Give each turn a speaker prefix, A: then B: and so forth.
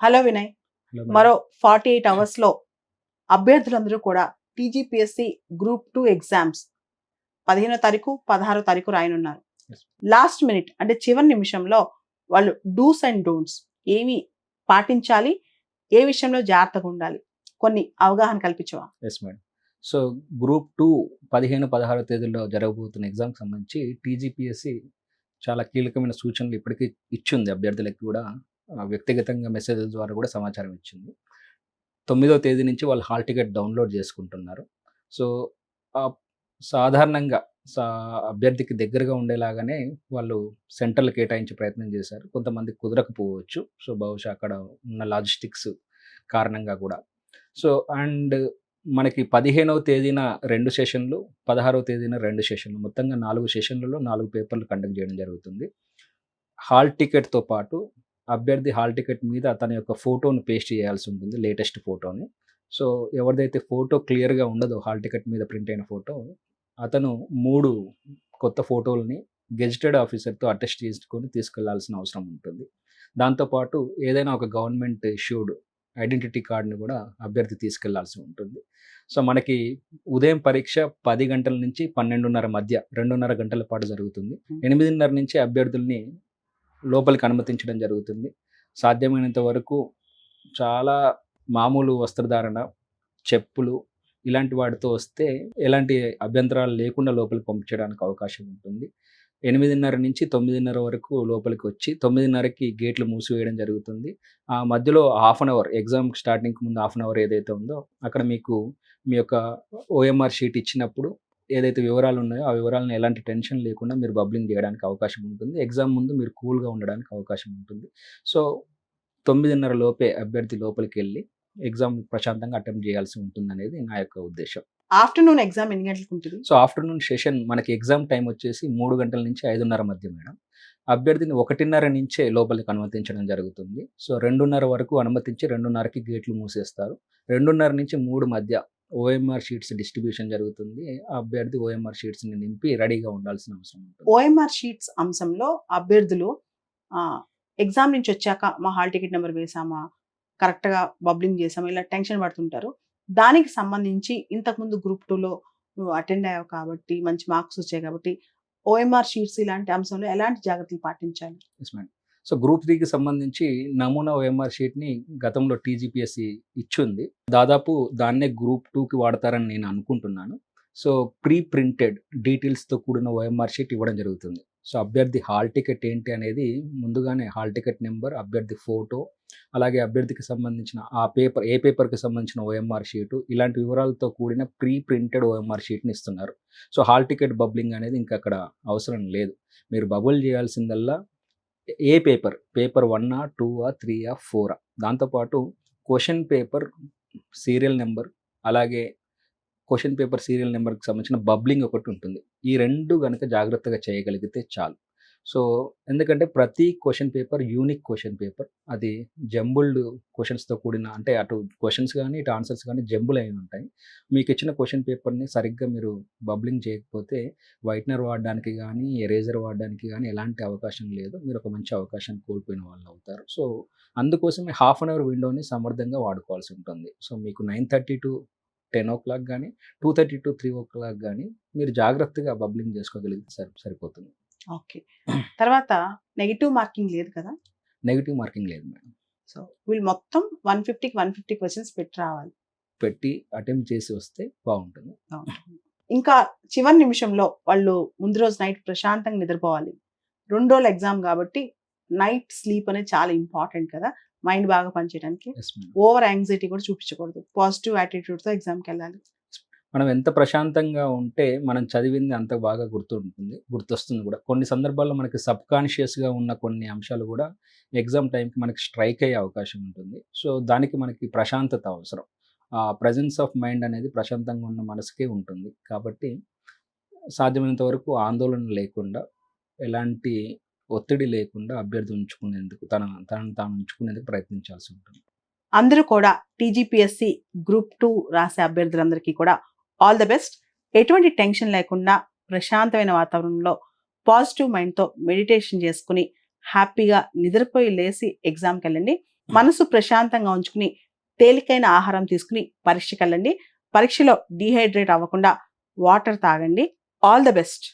A: Hello Vinay.
B: Hello
A: మరో
B: madam.
A: 48 అవర్స్‌లో అభ్యర్థులందరూ కూడా టీజీపీఎస్సీ గ్రూప్ 2 ఎగ్జామ్స్ 15వ తారీఖు, 16వ తారీఖు రాయనున్నారు.
B: యెస్.
A: లాస్ట్ మినిట్ అంటే చివరి నిమిషంలో వాళ్ళు డూస్ అండ్ డోంట్స్ ఏమి పాటించాలి? ఏ విషయంలో జాగ్రత్తగా ఉండాలి? కొన్ని అవగాహన కల్పించవా?
B: Yes madam. సో, గ్రూప్ 2 15, 16 తేదీల్లో జరగబోతున్న ఎగ్జామ్‌కి సంబంధించి టీజీపీఎస్సీ చాలా కీలకమైన సూచనలు ఇప్పటికే ఇచ్చింది అభ్యర్థులకి కూడా. వ్యక్తిగతంగా మెసేజ్‌ల ద్వారా కూడా సమాచారం ఇచ్చింది. 9వ తేదీ నుంచి వాళ్ళు హాల్ టికెట్ డౌన్‌లోడ్ చేసుకుంటున్నారు. సో, ఆహ్, సాధారణంగా సా అభ్యర్థికి దగ్గరగా ఉండేలాగానే వాళ్ళు సెంటర్‌లు కేటాయించే ప్రయత్నం చేశారు. కొంతమందికి కుదరకపోవచ్చు. సో, బహుశా అక్కడ ఉన్న లాజిస్టిక్స్ కారణంగా కూడా. సో, అండ్ మనకి 15వ తేదీన 2 సెషన్‌లు, 16వ తేదీన 2 సెషన్‌లు. మొత్తంగా 4 సెషన్‌లలో 4 పేపర్‌లు కండక్ట్ చేయడం జరుగుతుంది. హాల్ టికెట్‌తో పాటు అభ్యర్థి హాల్ టికెట్ మీద తన యొక్క ఫోటోను పేస్ట్ చేయాల్సి ఉంటుంది. లేటెస్ట్ ఫోటోని. సో, ఎవరిదైతే ఫోటో క్లియర్‌గా ఉండదో హాల్ టికెట్ మీద ప్రింట్ అయిన ఫోటో, అతను 3 కొత్త ఫోటోలని గెజిటెడ్ ఆఫీసర్‌తో అటెస్ట్ చేసుకొని తీసుకెళ్లాల్సిన అవసరం ఉంటుంది. దాంతో పాటు ఏదైనా ఒక గవర్నమెంట్ ఇష్యూడ్ ఐడెంటిటీ కార్డ్‌ని కూడా అభ్యర్థి తీసుకెళ్లాల్సి ఉంటుంది. సో, మనకి ఉదయం పరీక్ష 10 గంటల నుంచి 12:30 మధ్య 2:30 గంటల పాటు జరుగుతుంది. 8:30 నుంచి అభ్యర్థుల్ని లోపలికి అనుమతించడం జరుగుతుంది. సాధ్యమైనంత వరకు చాలా మామూలు వస్త్రధారణ, చెప్పులు ఇలాంటి వాటితో వస్తే ఎలాంటి అభ్యంతరాలు లేకుండా లోపలికి పంపించడానికి అవకాశం ఉంటుంది. 8:30 నుంచి 9:30 వరకు లోపలికి వచ్చి 9:30కి గేట్లు మూసివేయడం జరుగుతుంది. ఆ మధ్యలో హాఫ్ అన్ అవర్ ఎగ్జామ్ స్టార్టింగ్‌కి ముందు హాఫ్ అన్ అవర్ ఏదైతే ఉందో అక్కడ మీకు మీ యొక్క ఓఎంఆర్ షీట్ ఇచ్చినప్పుడు ఏదైతే వివరాలు ఉన్నాయో ఆ వివరాలను ఎలాంటి టెన్షన్ లేకుండా మీరు బబ్లింగ్ చేయడానికి అవకాశం ఉంటుంది. ఎగ్జామ్ ముందు మీరు కూల్‌గా ఉండడానికి అవకాశం ఉంటుంది. సో, 9:30 లోపే అభ్యర్థి లోపలికెళ్ళి ఎగ్జామ్ ప్రశాంతంగా అటెంప్ట్ చేయాల్సి ఉంటుందనేది నా యొక్క ఉద్దేశ్యం.
A: ఆఫ్టర్‌నూన్ ఎగ్జామ్ ఎన్ని గంటలకు ఉంటుంది?
B: సో, ఆఫ్టర్‌నూన్ సెషన్ మనకి ఎగ్జామ్ టైమ్ వచ్చేసి 3 గంటల నుంచి 5:30 మధ్య మేడం. అభ్యర్థిని 1:30 నుంచే లోపలికి అనుమతించడం జరుగుతుంది. సో, 2:30 వరకు అనుమతించి 2:30కి గేట్లు మూసేస్తారు. 2:30 నుంచి 3 మధ్య ఓఎంఆర్ షీట్స్ డిస్ట్రిబ్యూషన్ జరుగుతుంది. ఆ అభ్యర్థి ఓఎంఆర్ షీట్స్‌ని నింపి రెడీగా ఉండాల్సిన అవసరం ఉంటుంది.
A: ఓఎంఆర్ షీట్స్ అంశంలో అభ్యర్థులు ఎగ్జామ్ నుంచి వచ్చాక మా హాల్ టికెట్ నెంబర్ వేసామా? కరెక్ట్‌గా బబ్లింగ్ చేసామా? ఇలా టెన్షన్ పడుతుంటారు. దానికి సంబంధించి ఇంతకుముందు గ్రూప్ 2లో నువ్వు అటెండ్ అయ్యావు కాబట్టి మంచి మార్క్స్ వచ్చాయి కాబట్టి ఓఎంఆర్ షీట్స్ ఇలాంటి అంశంలో ఎలాంటి జాగ్రత్తలు పాటించాలి?
B: Yes madam. సో, గ్రూప్ 3కి సంబంధించి నమూనా ఓఎంఆర్ షీట్‌ని గతంలో టీజీపీఎస్సీ ఇచ్చుంది. దాదాపు దాన్నే గ్రూప్ 2కి వాడతారని నేను అనుకుంటున్నాను. సో, ప్రీ ప్రింటెడ్ డీటెయిల్స్‌తో కూడిన ఓఎంఆర్ షీట్ ఇవ్వడం జరుగుతుంది. సో, అభ్యర్థి హాల్ టికెట్ ఏంటి అనేది ముందుగానే హాల్ టికెట్ నంబర్, అభ్యర్థి ఫోటో, అలాగే అభ్యర్థికి సంబంధించిన ఆ పేపర్ ఏ పేపర్‌కి సంబంధించిన ఓఎంఆర్ షీటు ఇలాంటి వివరాలతో కూడిన ప్రీ ప్రింటెడ్ ఓఎంఆర్ షీట్‌ని ఇస్తున్నారు. సో, హాల్ టికెట్ బబ్లింగ్ అనేది ఇంక అక్కడ అవసరం లేదు. మీరు బబుల్ చేయాల్సిందల్లా ఏ పేపర్, పేపర్ 1ఆ, 2ఆ, 3ఆ, 4ఆ దాంతో పాటు క్వెషన్ పేపర్ సీరియల్ నంబర్, అలాగే క్వెషన్ పేపర్ సీరియల్ నంబర్‌కి సంబంధించిన బబ్లింగ్ ఒకటి ఉంటుంది. ఈ 2 గనుక జాగ్రత్తగా చేయగలిగితే చాలు. సో, ఎందుకంటే ప్రతి question paper unique question paper. అది జంబుల్డ్ క్వెషన్స్‌తో కూడిన అంటే అటు క్వెషన్స్ గాని, ఇటు ఆన్సర్స్ గాని జంబుల్ అయి ఉంటాయి. మీకిచ్చిన క్వెషన్ పేపర్‌ని సరిగ్గా మీరు బబ్లింగ్ చేయకపోతే వైట్నర్ వాడడానికి గాని, ఎరేజర్ వాడడానికి గాని ఎలాంటి అవకాశం లేదు. మీరు ఒక మంచి అవకాశాన్ని కోల్పోయిన వాళ్ళవుతారు. సో, అందుకోసమే హాఫ్ అన్ అవర్ విండోని సమర్థంగా వాడుకోవాల్సి ఉంటుంది. సో, మీకు 9:30-10 గాని, 2:30-3 గాని మీరు జాగ్రత్తగా బబ్లింగ్ చేసుకోగలిగితే సరిపోతుంది.
A: ఓకే. తర్వాత నెగెటివ్ మార్కింగ్ లేదు కదా?
B: నెగెటివ్ మార్కింగ్ లేదు మేడం.
A: సో, వీళ్ళు మొత్తం 150కి 150 క్వెషన్స్ పెట్టి రావాలి.
B: పెట్టి అటెంప్ట్ చేసి వస్తే బావుంటుంది.
A: ఇంకా చివరి నిమిషంలో వాళ్ళు ముందు రోజు నైట్ ప్రశాంతంగా నిద్రపోవాలి. 2 రోజులు ఎగ్జామ్ కాబట్టి నైట్ స్లీప్ అనేది చాలా ఇంపార్టెంట్ కదా! మైండ్ బాగా పనిచేయడానికి.
B: Yes madam.
A: ఓవర్ యాంగ్జైటీ కూడా చూపించకూడదు. పాజిటివ్ యాటిట్యూడ్‌తో ఎగ్జామ్‌కెళ్ళాలి.
B: మనం ఎంత ప్రశాంతంగా ఉంటే మనం చదివింది అంత బాగా గుర్తొస్తుంది కూడా. కొన్ని సందర్భాల్లో మనకి సబ్‌కాన్షియస్‌గా ఉన్న కొన్ని అంశాలు కూడా ఎగ్జామ్ టైమ్‌కి మనకి స్ట్రైక్ అయ్యే అవకాశం ఉంటుంది. సో, దానికి మనకి ప్రశాంతత అవసరం. ప్రెజెన్స్ ఆఫ్ మైండ్ అనేది ప్రశాంతంగా ఉన్న మనసుకే ఉంటుంది. కాబట్టి సాధ్యమైనంత వరకు ఆందోళన లేకుండా, ఎలాంటి ఒత్తిడి లేకుండా అభ్యర్థి ఉంచుకునేందుకు తనను తాను ఉంచుకునేందుకు ప్రయత్నించాల్సి ఉంటుంది.
A: అందరూ కూడా టీజీపీఎస్సీ గ్రూప్ 2 రాసే అభ్యర్థులందరికీ కూడా ఆల్ ద బెస్ట్. ఎటువంటి టెన్షన్ లేకుండా ప్రశాంతమైన వాతావరణంలో పాజిటివ్ మైండ్‌తో మెడిటేషన్ చేసుకొని హ్యాపీగా నిద్రపోయి లేసి ఎగ్జామ్‌కెళ్ళండి. మనసు ప్రశాంతంగా ఉంచుకుని తేలికైన ఆహారం తీసుకుని పరీక్షకి వెళ్ళండి. పరీక్షలో డీహైడ్రేట్ అవ్వకుండా వాటర్ తాగండి. All the best.